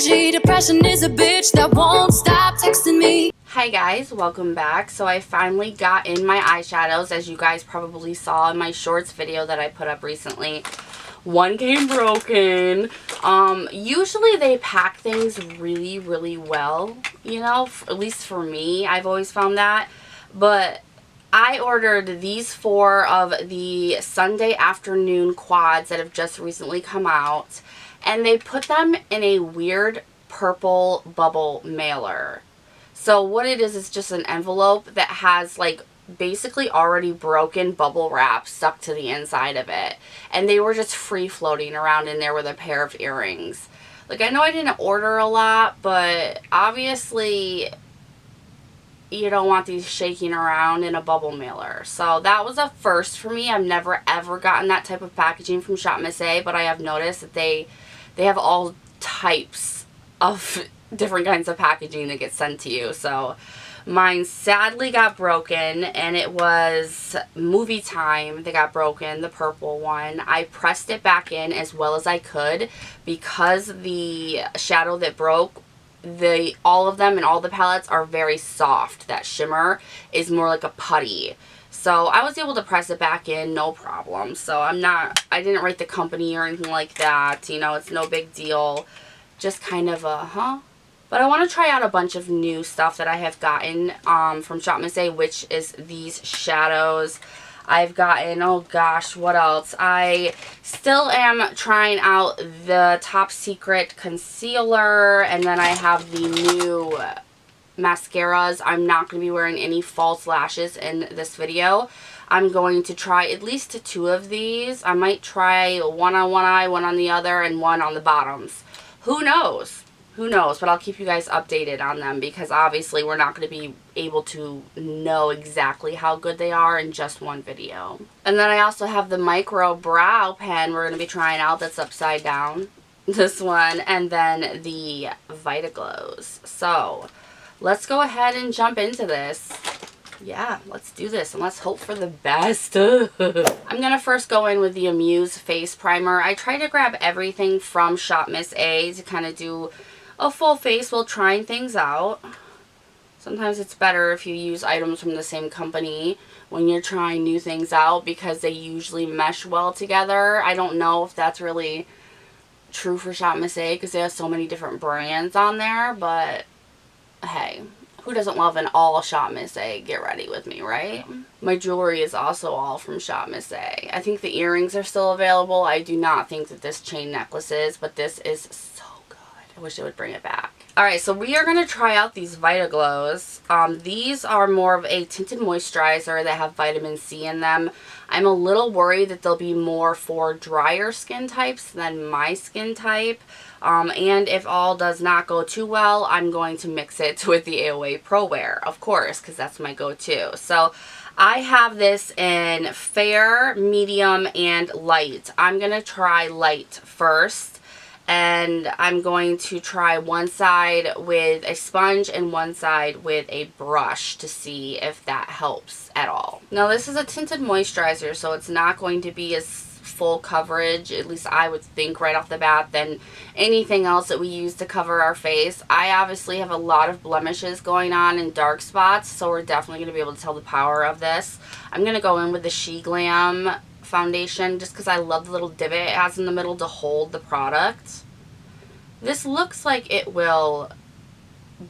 energy. Depression is a bitch that won't stop texting me. Hi guys, welcome back. So I finally got in my eyeshadows, as you guys probably saw in my shorts video that I put up recently. One came broken. Usually they pack things really well, you know, at least for me. I've always found that. But I ordered these 4 of the Sunday afternoon quads that have just recently come out, and they put them in a weird purple bubble mailer. So what it is just an envelope that has like basically already broken bubble wrap stuck to the inside of it, and they were just free floating around in there with a pair of earrings. Like, I know I didn't order a lot, but obviously you don't want these shaking around in a bubble mailer. So that was a first for me. I've never ever gotten that type of packaging from ShopMissA, but I have noticed that they have all types of different kinds of packaging that gets sent to you. So mine sadly got broken, and it was movie time that got broken, the purple one. I pressed it back in as well as I could because the shadow that broke, all of them and all the palettes are very soft. That shimmer is more like a putty. So I was able to press it back in, no problem. So I didn't write the company or anything like that. You know, it's no big deal. Just kind of a, But I want to try out a bunch of new stuff that I have gotten from ShopMissA, which is these shadows. I've gotten, oh gosh, what else? I still am trying out the Top Secret concealer, and then I have the new mascaras. I'm not going to be wearing any false lashes in this video. I'm going to try at least 2 of these. I might try one on one eye, one on the other, and one on the bottoms. Who knows? Who knows? But I'll keep you guys updated on them, because obviously we're not going to be able to know exactly how good they are in just one video. And then I also have the micro brow pen we're going to be trying out that's upside down. This one. And then the Vita Glows. So let's go ahead and jump into this. Yeah, let's do this and let's hope for the best. I'm going to first go in with the Amuse Face Primer. I try to grab everything from ShopMissA to kind of do a full face while trying things out. Sometimes it's better if you use items from the same company when you're trying new things out, because they usually mesh well together. I don't know if that's really true for ShopMissA because they have so many different brands on there, but hey, who doesn't love an all ShopMissA get ready with me, right? My jewelry is also all from ShopMissA. I think the earrings are still available. I do not think that this chain necklace is, but this is so good. I wish they would bring it back. Alright, so we are going to try out these Vita Glows. These are more of a tinted moisturizer that have vitamin C in them. I'm a little worried that they'll be more for drier skin types than my skin type. And if all does not go too well, I'm going to mix it with the AOA Pro Wear, of course, because that's my go-to. So I have this in fair, medium, and light. I'm going to try light first. And I'm going to try one side with a sponge and one side with a brush to see if that helps at all. Now this is a tinted moisturizer, so it's not going to be as full coverage, at least I would think right off the bat, than anything else that we use to cover our face. I obviously have a lot of blemishes going on and dark spots, so we're definitely going to be able to tell the power of this. I'm going to go in with the She Glam foundation just because I love the little divot it has in the middle to hold the product. This looks like it will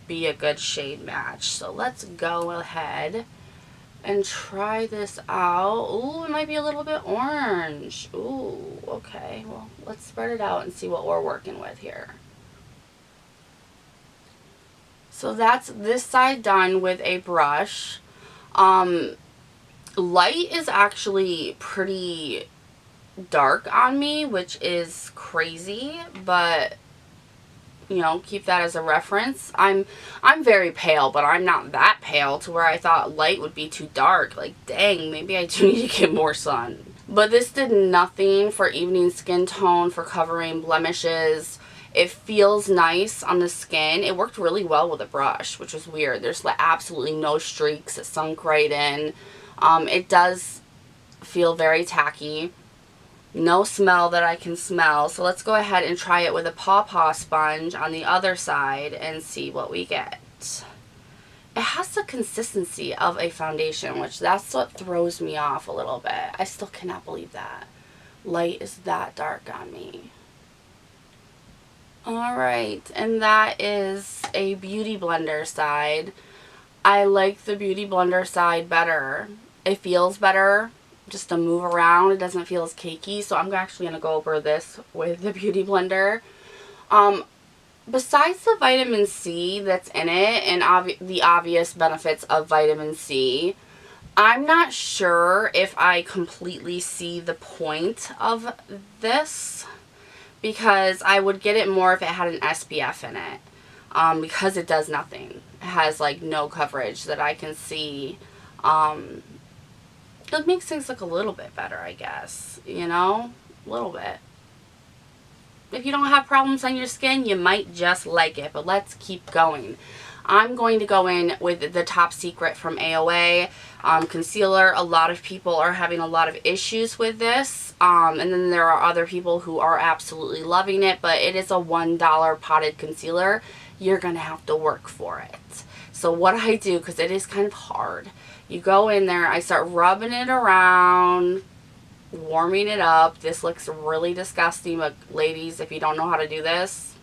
be a good shade match, so let's go ahead and try this out. Ooh, it might be a little bit orange. Ooh, okay, well, let's spread it out and see what we're working with here. So that's this side done with a brush. Light is actually pretty dark on me, which is crazy, but you know, keep that as a reference. I'm very pale, but I'm not that pale to where I thought light would be too dark. Like, dang, maybe I do need to get more sun. But this did nothing for evening skin tone, for covering blemishes. It feels nice on the skin. It worked really well with a brush, which was weird. There's like absolutely no streaks. It sunk right in. It does feel very tacky. No smell that I can smell. So let's go ahead and try it with a paw sponge on the other side and see what we get. It has the consistency of a foundation, which that's what throws me off a little bit. I still cannot believe that light is that dark on me. Alright, and that is a Beauty Blender side. I like the Beauty Blender side better. It feels better just to move around. It doesn't feel as cakey, so I'm actually going to go over this with the Beauty Blender. Besides the vitamin C that's in it and the obvious benefits of vitamin C, I'm not sure if I completely see the point of this, because I would get it more if it had an SPF in it, because it does nothing. It has like no coverage that I can see. It makes things look a little bit better, I guess, you know, a little bit. If you don't have problems on your skin, you might just like it, but let's keep going. I'm going to go in with the Top Secret from AOA concealer. A lot of people are having a lot of issues with this, and then there are other people who are absolutely loving it, but it is a $1 potted concealer. You're going to have to work for it. So what I do, because it is kind of hard, you go in there, I start rubbing it around, warming it up. This looks really disgusting, but ladies, if you don't know how to do this,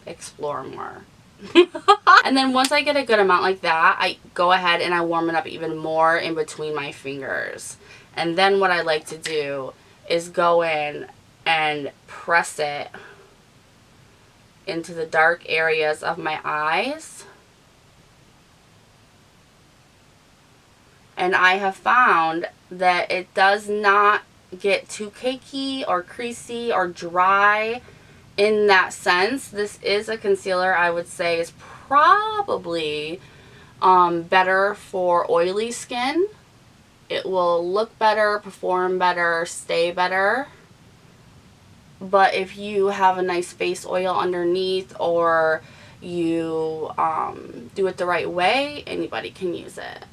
explore more. And then once I get a good amount like that, I go ahead and I warm it up even more in between my fingers. And then what I like to do is go in and press it into the dark areas of my eyes. And I have found that it does not get too cakey or creasy or dry in that sense. This is a concealer I would say is probably better for oily skin. It will look better, perform better, stay better. But if you have a nice face oil underneath, or you do it the right way, anybody can use it.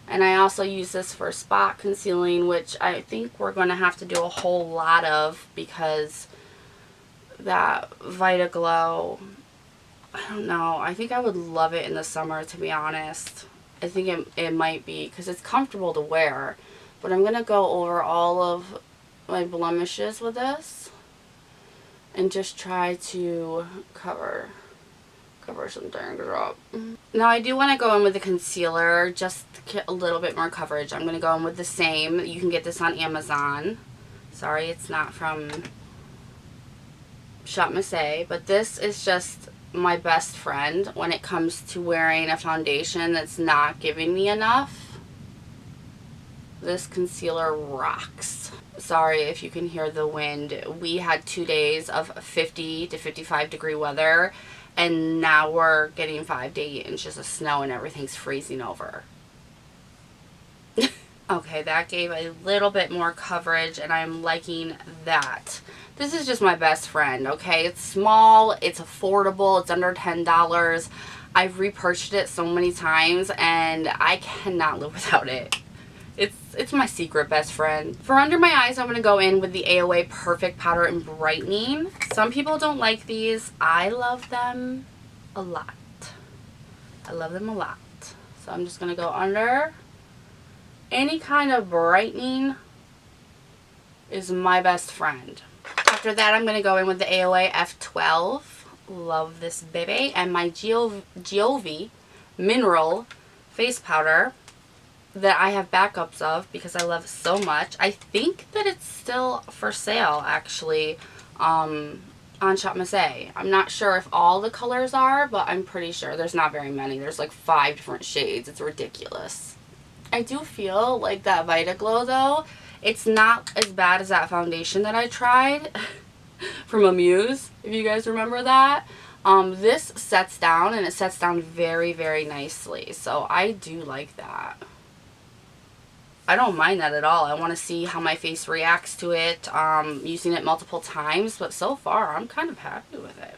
And I also use this for spot concealing, which I think we're going to have to do a whole lot of, because that Vita Glow, I don't know, I think I would love it in the summer, to be honest. I think it might be, because it's comfortable to wear. But I'm going to go over all of my blemishes with this and just try to cover some things up. Now I do want to go in with the concealer just to get a little bit more coverage. I'm going to go in with the same. You can get this on Amazon. Sorry, it's not from ShopMissA, but this is just my best friend when it comes to wearing a foundation that's not giving me enough. This concealer rocks. Sorry if you can hear the wind. We had 2 days of 50 to 55 degree weather, and now we're getting 5 to 8 inches of snow and everything's freezing over. Okay, that gave a little bit more coverage and I'm liking that. This is just my best friend, okay? It's small, it's affordable, it's under $10. I've repurchased it so many times and I cannot live without it. It's my secret best friend. For under my eyes, I'm going to go in with the AOA Perfect Powder and Brightening. Some people don't like these. I love them a lot. I love them a lot. So I'm just going to go under. Any kind of brightening is my best friend. After that, I'm going to go in with the AOA F12. Love this baby. And my Giovi Mineral Face Powder that I have backups of because I love it so much. I think that it's still for sale, actually, on ShopMissA. I'm not sure if all the colors are, but I'm pretty sure. There's not very many. There's like 5 different shades. It's ridiculous. I do feel like that Vita Glow, though, it's not as bad as that foundation that I tried from Amuse, if you guys remember that. This sets down, and it sets down very, very nicely. So I do like that. I don't mind that at all. I want to see how my face reacts to it, using it multiple times, but so far I'm kind of happy with it.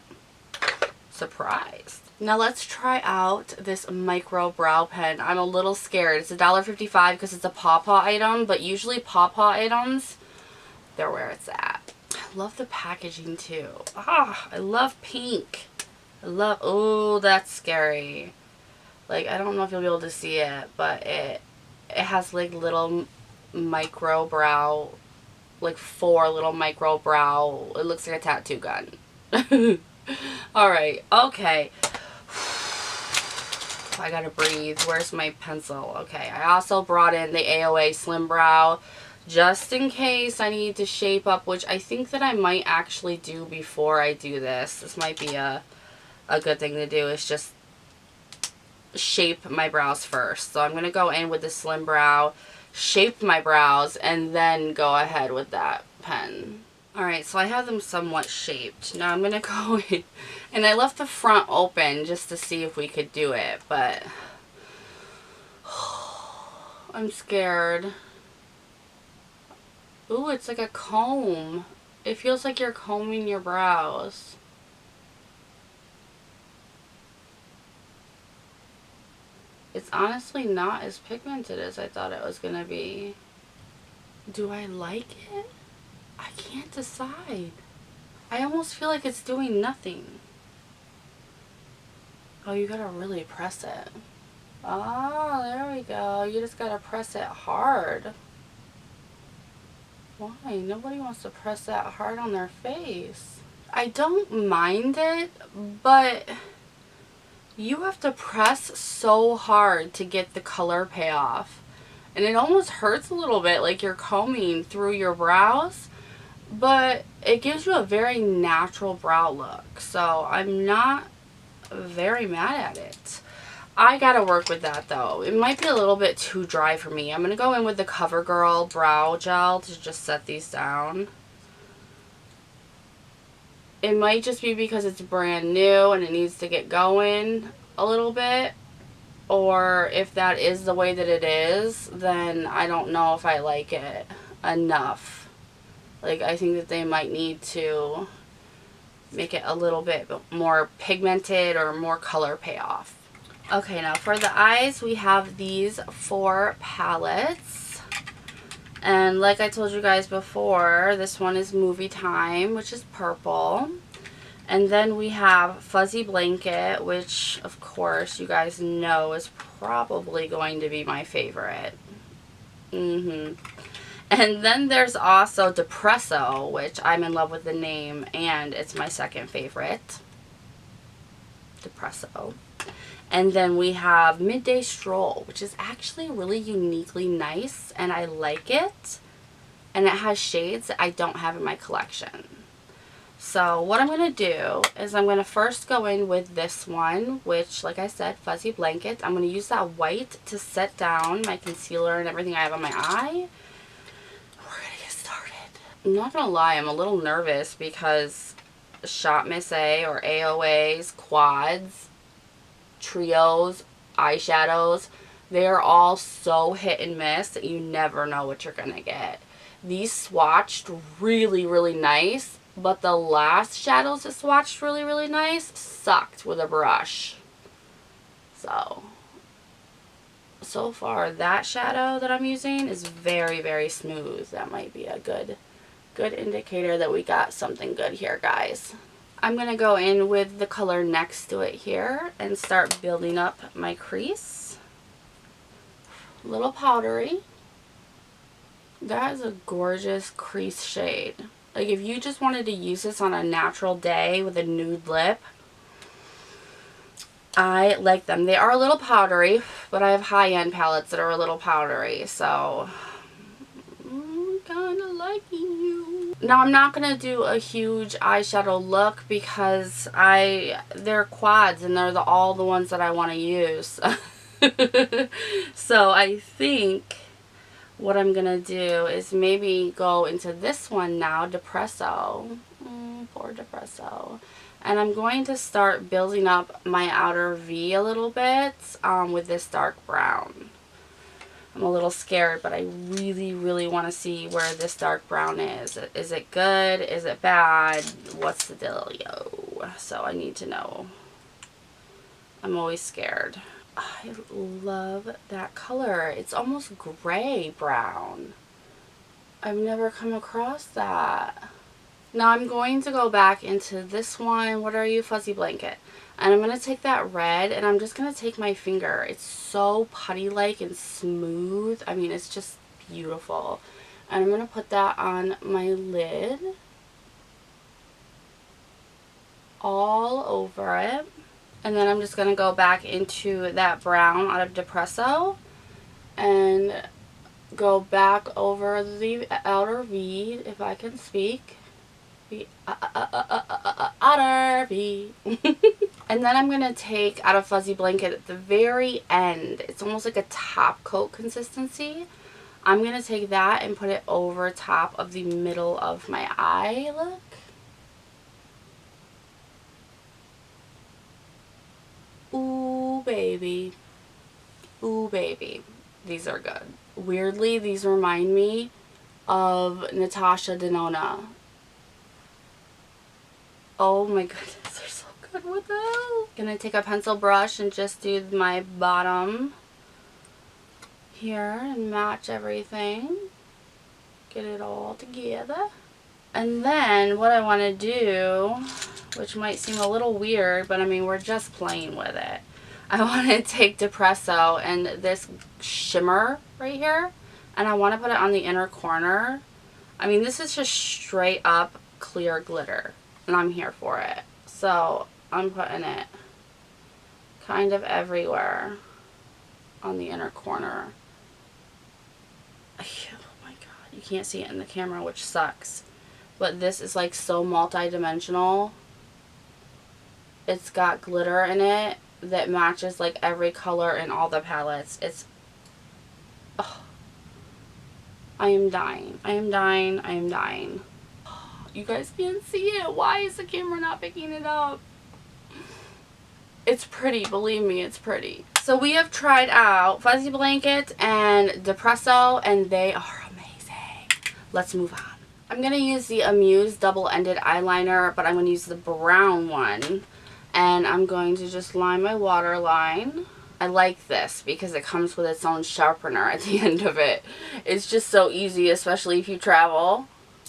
Surprised. Now let's try out this micro brow pen. I'm a little scared. It's $1.55 because it's a pawpaw item, but usually pawpaw items they're where it's at. I love the packaging too. Ah, I love pink. I love, oh, that's scary. Like, I don't know if you'll be able to see it, but it has like little micro brow, like 4 little micro brow. It looks like a tattoo gun. Alright, okay. I gotta breathe. Where's my pencil? Okay, I also brought in the AOA Slim Brow just in case I need to shape up, which I think that I might actually do before I do this. This might be a good thing to do, is just shape my brows first. So I'm going to go in with the Slim Brow, shape my brows, and then go ahead with that pen. Alright, so I have them somewhat shaped. Now I'm going to go in, and I left the front open just to see if we could do it, but I'm scared. Ooh, it's like a comb. It feels like you're combing your brows. It's honestly not as pigmented as I thought it was going to be. Do I like it? I can't decide. I almost feel like it's doing nothing. Oh, you gotta really press it. Oh, there we go. You just gotta press it hard. Why? Nobody wants to press that hard on their face. I don't mind it, but you have to press so hard to get the color payoff. And it almost hurts a little bit, like you're combing through your brows, but it gives you a very natural brow look. So I'm not very mad at it. I gotta work with that though. It might be a little bit too dry for me. I'm gonna go in with the CoverGirl brow gel to just set these down. It might just be because it's brand new and it needs to get going a little bit. Or if that is the way that it is, then I don't know if I like it enough. Like, I think that they might need to make it a little bit more pigmented or more color payoff. Okay, now for the eyes, we have these 4 palettes. And like I told you guys before, this one is Movie Time, which is purple. And then we have Fuzzy Blanket, which of course you guys know is probably going to be my favorite. And then there's also Depresso, which I'm in love with the name, and it's my second favorite. Depresso. And then we have Midday Stroll, which is actually really uniquely nice, and I like it. And it has shades that I don't have in my collection. So what I'm going to do is I'm going to first go in with this one, which, like I said, Fuzzy Blanket. I'm going to use that white to set down my concealer and everything I have on my eye. We're going to get started. I'm not going to lie, I'm a little nervous because ShopMissA or AOA's quads, trios, eyeshadows, they are all so hit and miss that you never know what you're going to get. These swatched really, really nice, but the last shadows that swatched really, really nice sucked with a brush. So far that shadow that I'm using is very, very smooth. That might be a good indicator that we got something good here, guys. I'm going to go in with the color next to it here and start building up my crease. A little powdery. That is a gorgeous crease shade. Like, if you just wanted to use this on a natural day with a nude lip, I like them. They are a little powdery, but I have high-end palettes that are a little powdery, so I'm kind of liking you. Now, I'm not going to do a huge eyeshadow look because they're quads and they're all the ones that I want to use. So I think what I'm going to do is maybe go into this one now, Depresso. Poor Depresso. And I'm going to start building up my outer V a little bit with this dark brown. I'm a little scared, but I really, really want to see where this dark brown is. Is it good? Is it bad? What's the dealio? So I need to know. I'm always scared. I love that color. It's almost gray brown. I've never come across that. Now I'm going to go back into this one. What are you, Fuzzy Blanket? And I'm going to take that red and I'm just going to take my finger. It's so putty-like and smooth. I mean, it's just beautiful. And I'm going to put that on my lid. All over it. And then I'm just going to go back into that brown out of Depresso and go back over the outer V, if I can speak. Outer V. And then I'm going to take out of Fuzzy Blanket at the very end. It's almost like a top coat consistency. I'm going to take that and put it over top of the middle of my eye. Look. Ooh, baby. Ooh, baby. These are good. Weirdly, these remind me of Natasha Denona. Oh my goodness, they're so good. What the hell? Gonna take a pencil brush and just do my bottom here and match everything. Get it all together. And then what I want to do, which might seem a little weird, but I mean, we're just playing with it. I want to take Depresso and this shimmer right here, and I want to put it on the inner corner. I mean, this is just straight up clear glitter, and I'm here for it. So I'm putting it kind of everywhere on the inner corner. Oh my god, you can't see it in the camera, which sucks. But this is like so multi-dimensional. It's got glitter in it that matches like every color in all the palettes. It's, oh, I am dying. I am dying. I am dying. You guys can't see it. Why is the camera not picking it up? It's pretty. Believe me, it's pretty. So we have tried out Fuzzy Blanket and Depresso, and they are amazing. Let's move on. I'm going to use the Amuse double-ended eyeliner, but I'm going to use the brown one. And I'm going to just line my waterline. I like this because it comes with its own sharpener at the end of it. It's just so easy, especially if you travel.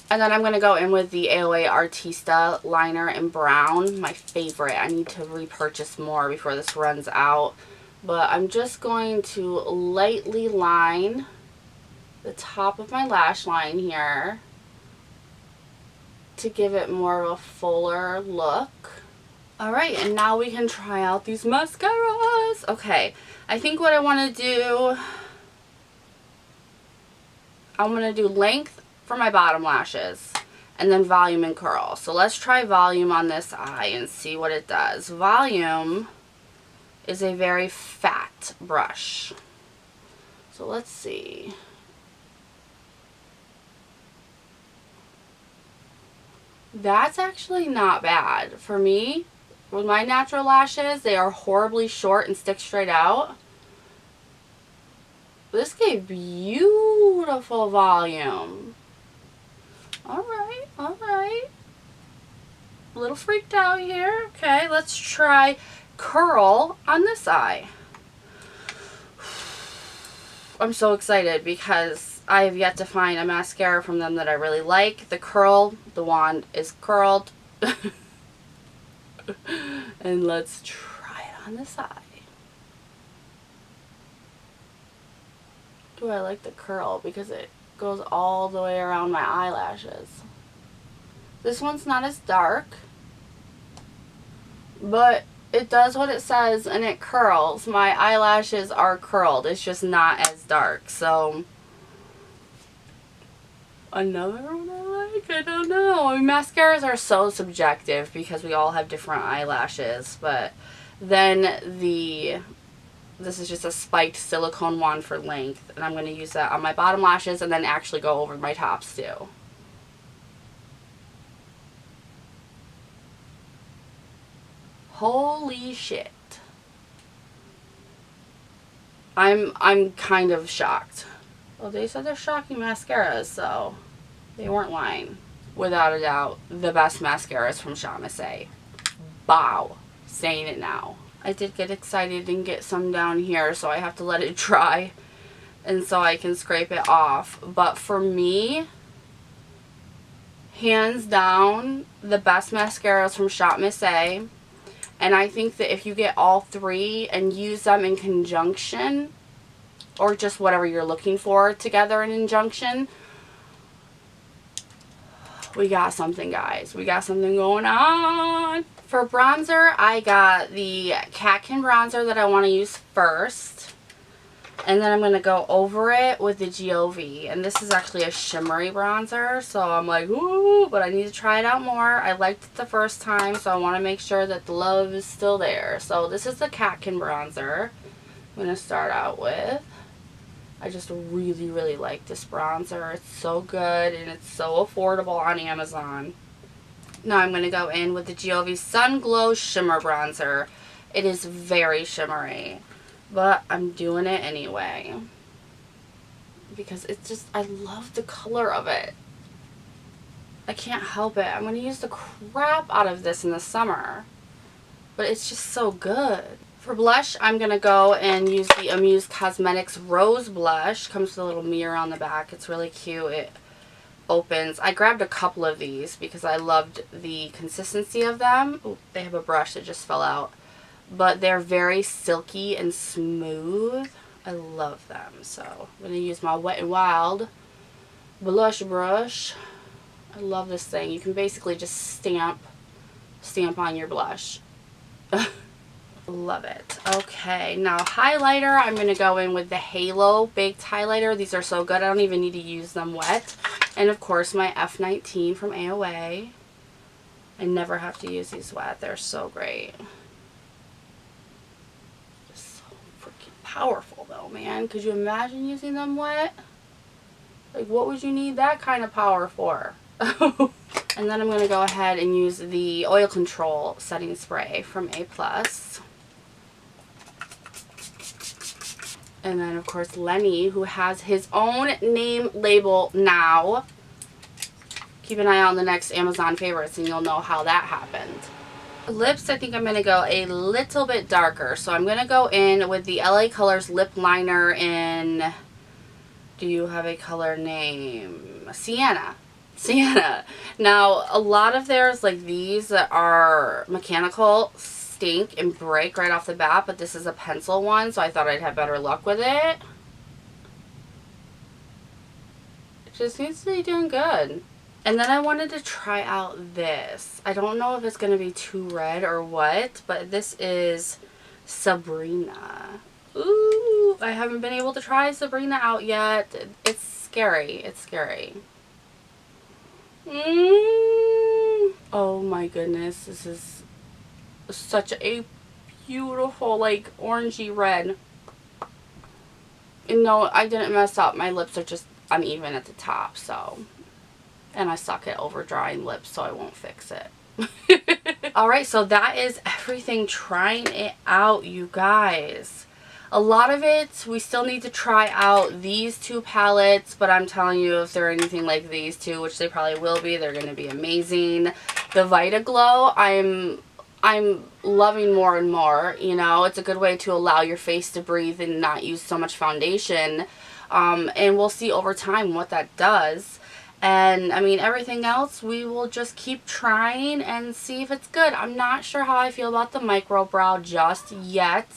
And then I'm going to go in with the AOA Artista liner in brown, my favorite. I need to repurchase more before this runs out. But I'm just going to lightly line the top of my lash line here to give it more of a fuller look. Alright, and now we can try out these mascaras. Okay, I think what I want to do, I'm going to do length for my bottom lashes and then volume and curl. So let's try volume on this eye and see what it does. Volume is a very fat brush. So let's see. That's actually not bad. For me, with my natural lashes, they are horribly short and stick straight out. This gave beautiful volume. Alright, alright. A little freaked out here. Okay, let's try curl on this eye. I'm so excited because I have yet to find a mascara from them that I really like. The curl, the wand is curled. And let's try it on this eye. Do I like the curl because it goes all the way around my eyelashes. This one's not as dark, but it does what it says and it curls. My eyelashes are curled. It's just not as dark. So another one I like. I don't know. I mean, mascaras are so subjective because we all have different eyelashes. But then this is just a spiked silicone wand for length, and I'm going to use that on my bottom lashes and then actually go over my tops too. Holy shit. I'm kind of shocked. Well, they said they're shocking mascaras, so they weren't lying. Without a doubt, the best mascaras from ShopMissA. Bow. Saying it now. I did get excited and get some down here, so I have to let it dry and so I can scrape it off. But for me, hands down, the best mascaras from ShopMissA. And I think that if you get all three and use them in conjunction, or just whatever you're looking for together in conjunction, we got something, guys. We got something going on. For bronzer, I got the Catkin bronzer that I want to use first. And then I'm going to go over it with the Giovi. And this is actually a shimmery bronzer. So I'm like, ooh, but I need to try it out more. I liked it the first time, so I want to make sure that the love is still there. So this is the Catkin bronzer I'm going to start out with. I just really, really like this bronzer. It's so good and it's so affordable on Amazon. Now I'm going to go in with the Giovi Sun Glow Shimmer Bronzer. It is very shimmery, but I'm doing it anyway because it's just, I love the color of it. I can't help it. I'm going to use the crap out of this in the summer, but it's just so good. For blush, I'm going to go and use the Amuse Cosmetics Rose Blush. Comes with a little mirror on the back. It's really cute. It opens. I grabbed a couple of these because I loved the consistency of them. Ooh, they have a brush that just fell out. But they're very silky and smooth. I love them. So I'm going to use my Wet n Wild blush brush. I love this thing. You can basically just stamp on your blush. Love it. Okay, now highlighter, I'm going to go in with the Halo Baked Highlighter. These are so good, I don't even need to use them wet. And of course my F19 from AOA. I never have to use these wet. They're so great. Just so freaking powerful though, man. Could you imagine using them wet? Like, what would you need that kind of power for? And then I'm going to go ahead and use the Oil Control Setting Spray from A+. And then, of course, Lenny, who has his own name label now. Keep an eye out on the next Amazon favorites and you'll know how that happened. Lips, I think I'm going to go a little bit darker. So I'm going to go in with the LA Colors Lip Liner in, do you have a color name? Sienna. Sienna. Now, a lot of theirs, like these that are mechanical, stink and break right off the bat, but this is a pencil one, so I thought I'd have better luck with it. It just seems to be doing good. And then I wanted to try out this. I don't know if it's going to be too red or what, but this is Sabrina. Ooh, I haven't been able to try Sabrina out yet. It's scary. It's scary. Oh my goodness, this is such a beautiful, like, orangey red. And no, I didn't mess up. My lips are just uneven at the top, so. And I suck at over drying lips, so I won't fix it. Alright, so that is everything. Trying it out, you guys. A lot of it, we still need to try out these two palettes, but I'm telling you, if they're anything like these two, which they probably will be, they're going to be amazing. The Vita Glow, I'm loving more and more. You know, it's a good way to allow your face to breathe and not use so much foundation. And we'll see over time what that does. And I mean, everything else, we will just keep trying and see if it's good. I'm not sure how I feel about the micro brow just yet,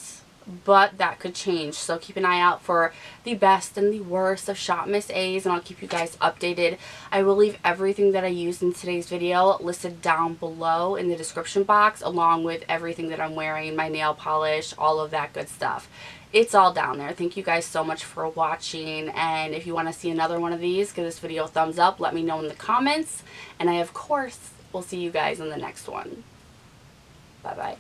but that could change. So keep an eye out for the best and the worst of ShopMissA's, and I'll keep you guys updated. I will leave everything that I used in today's video listed down below in the description box, along with everything that I'm wearing, my nail polish, all of that good stuff. It's all down there. Thank you guys so much for watching, and if you want to see another one of these, give this video a thumbs up, let me know in the comments, and I of course will see you guys in the next one. Bye bye.